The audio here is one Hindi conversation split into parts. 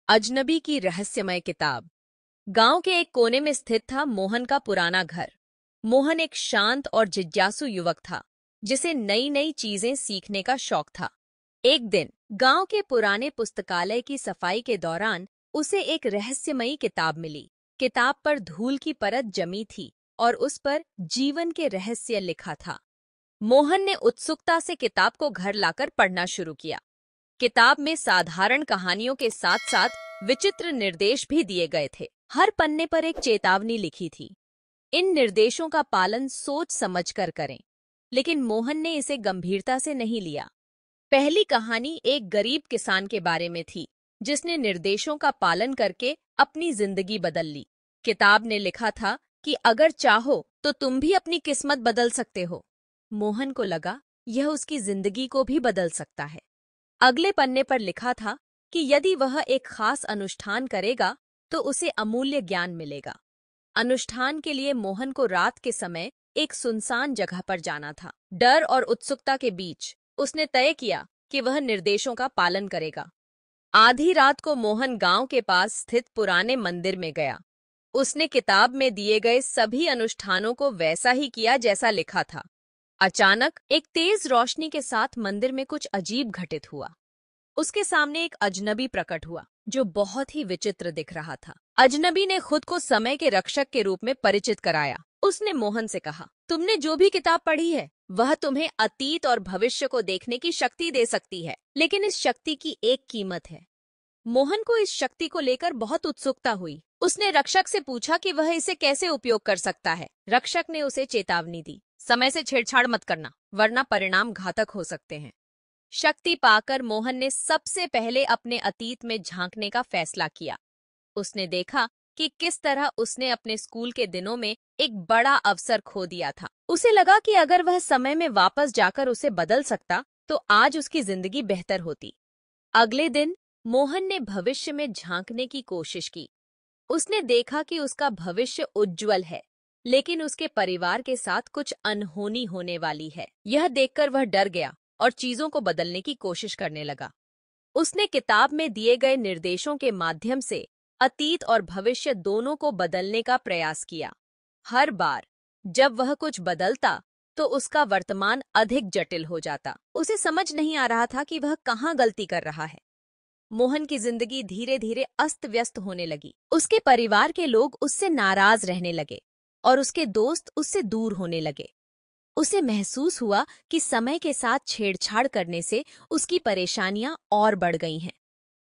अजनबी की रहस्यमय किताब। गांव के एक कोने में स्थित था मोहन का पुराना घर। मोहन एक शांत और जिज्ञासु युवक था, जिसे नई नई चीजें सीखने का शौक था। एक दिन गांव के पुराने पुस्तकालय की सफाई के दौरान उसे एक रहस्यमयी किताब मिली। किताब पर धूल की परत जमी थी और उस पर जीवन के रहस्य लिखा था। मोहन ने उत्सुकता से किताब को घर लाकर पढ़ना शुरू किया। किताब में साधारण कहानियों के साथ साथ विचित्र निर्देश भी दिए गए थे। हर पन्ने पर एक चेतावनी लिखी थी। इन निर्देशों का पालन सोच समझकर करें। लेकिन मोहन ने इसे गंभीरता से नहीं लिया। पहली कहानी एक गरीब किसान के बारे में थी, जिसने निर्देशों का पालन करके अपनी जिंदगी बदल ली। किताब ने लिखा था कि अगर चाहो तो तुम भी अपनी किस्मत बदल सकते हो। मोहन को लगा यह उसकी जिंदगी को भी बदल सकता है। अगले पन्ने पर लिखा था कि यदि वह एक खास अनुष्ठान करेगा तो उसे अमूल्य ज्ञान मिलेगा। अनुष्ठान के लिए मोहन को रात के समय एक सुनसान जगह पर जाना था। डर और उत्सुकता के बीच उसने तय किया कि वह निर्देशों का पालन करेगा। आधी रात को मोहन गांव के पास स्थित पुराने मंदिर में गया। उसने किताब में दिए गए सभी अनुष्ठानों को वैसा ही किया जैसा लिखा था। अचानक एक तेज रोशनी के साथ मंदिर में कुछ अजीब घटित हुआ। उसके सामने एक अजनबी प्रकट हुआ, जो बहुत ही विचित्र दिख रहा था। अजनबी ने खुद को समय के रक्षक के रूप में परिचित कराया। उसने मोहन से कहा, तुमने जो भी किताब पढ़ी है वह तुम्हें अतीत और भविष्य को देखने की शक्ति दे सकती है, लेकिन इस शक्ति की एक कीमत है। मोहन को इस शक्ति को लेकर बहुत उत्सुकता हुई। उसने रक्षक से पूछा कि वह इसे कैसे उपयोग कर सकता है। रक्षक ने उसे चेतावनी दी, समय से छेड़छाड़ मत करना, वरना परिणाम घातक हो सकते हैं। शक्ति पाकर मोहन ने सबसे पहले अपने अतीत में झांकने का फैसला किया। उसने देखा कि किस तरह उसने अपने स्कूल के दिनों में एक बड़ा अवसर खो दिया था। उसे लगा कि अगर वह समय में वापस जाकर उसे बदल सकता तो आज उसकी जिंदगी बेहतर होती। अगले दिन मोहन ने भविष्य में झांकने की कोशिश की। उसने देखा कि उसका भविष्य उज्जवल है, लेकिन उसके परिवार के साथ कुछ अनहोनी होने वाली है। यह देखकर वह डर गया और चीजों को बदलने की कोशिश करने लगा। उसने किताब में दिए गए निर्देशों के माध्यम से अतीत और भविष्य दोनों को बदलने का प्रयास किया। हर बार जब वह कुछ बदलता तो उसका वर्तमान अधिक जटिल हो जाता। उसे समझ नहीं आ रहा था कि वह कहाँ गलती कर रहा है। मोहन की जिंदगी धीरे धीरे अस्त व्यस्त होने लगी। उसके परिवार के लोग उससे नाराज रहने लगे और उसके दोस्त उससे दूर होने लगे। उसे महसूस हुआ कि समय के साथ छेड़छाड़ करने से उसकी परेशानियां और बढ़ गई हैं।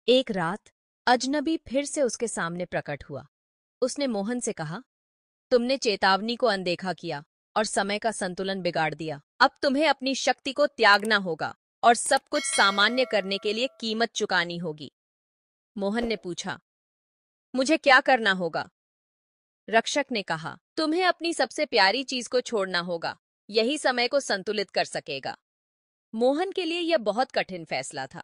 एक रात अजनबी फिर से उसके सामने प्रकट हुआ। उसने मोहन से कहा, तुमने चेतावनी को अनदेखा किया और समय का संतुलन बिगाड़ दिया। अब तुम्हें अपनी शक्ति को त्यागना होगा और सब कुछ सामान्य करने के लिए कीमत चुकानी होगी। मोहन ने पूछा, मुझे क्या करना होगा? रक्षक ने कहा, तुम्हें अपनी सबसे प्यारी चीज को छोड़ना होगा। यही समय को संतुलित कर सकेगा। मोहन के लिए यह बहुत कठिन फैसला था।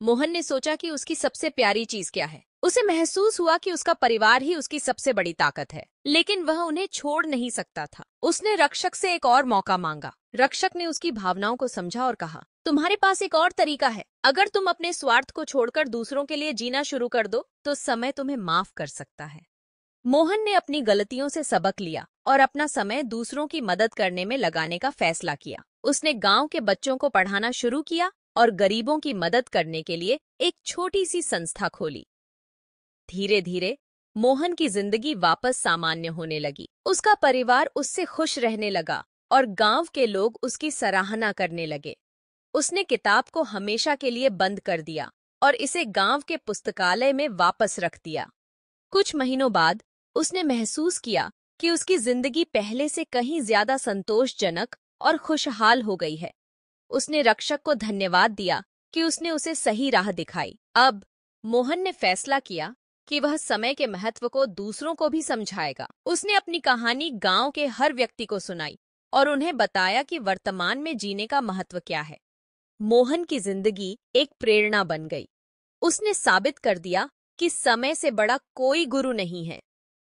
मोहन ने सोचा कि उसकी सबसे प्यारी चीज क्या है। उसे महसूस हुआ कि उसका परिवार ही उसकी सबसे बड़ी ताकत है, लेकिन वह उन्हें छोड़ नहीं सकता था। उसने रक्षक से एक और मौका मांगा। रक्षक ने उसकी भावनाओं को समझा और कहा, तुम्हारे पास एक और तरीका है। अगर तुम अपने स्वार्थ को छोड़कर दूसरों के लिए जीना शुरू कर दो तो समय तुम्हें माफ कर सकता है। मोहन ने अपनी गलतियों से सबक लिया और अपना समय दूसरों की मदद करने में लगाने का फैसला किया। उसने गांव के बच्चों को पढ़ाना शुरू किया और गरीबों की मदद करने के लिए एक छोटी सी संस्था खोली। धीरे धीरे मोहन की जिंदगी वापस सामान्य होने लगी। उसका परिवार उससे खुश रहने लगा और गांव के लोग उसकी सराहना करने लगे। उसने किताब को हमेशा के लिए बंद कर दिया और इसे गांव के पुस्तकालय में वापस रख दिया। कुछ महीनों बाद उसने महसूस किया कि उसकी जिंदगी पहले से कहीं ज्यादा संतोषजनक और खुशहाल हो गई है। उसने रक्षक को धन्यवाद दिया कि उसने उसे सही राह दिखाई। अब मोहन ने फैसला किया कि वह समय के महत्व को दूसरों को भी समझाएगा। उसने अपनी कहानी गांव के हर व्यक्ति को सुनाई और उन्हें बताया कि वर्तमान में जीने का महत्व क्या है। मोहन की जिंदगी एक प्रेरणा बन गई। उसने साबित कर दिया कि समय से बड़ा कोई गुरु नहीं है।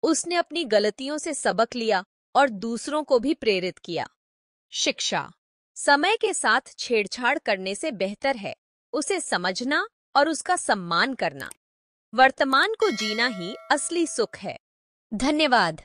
उसने अपनी गलतियों से सबक लिया और दूसरों को भी प्रेरित किया। शिक्षा। समय के साथ छेड़छाड़ करने से बेहतर है उसे समझना और उसका सम्मान करना। वर्तमान को जीना ही असली सुख है। धन्यवाद।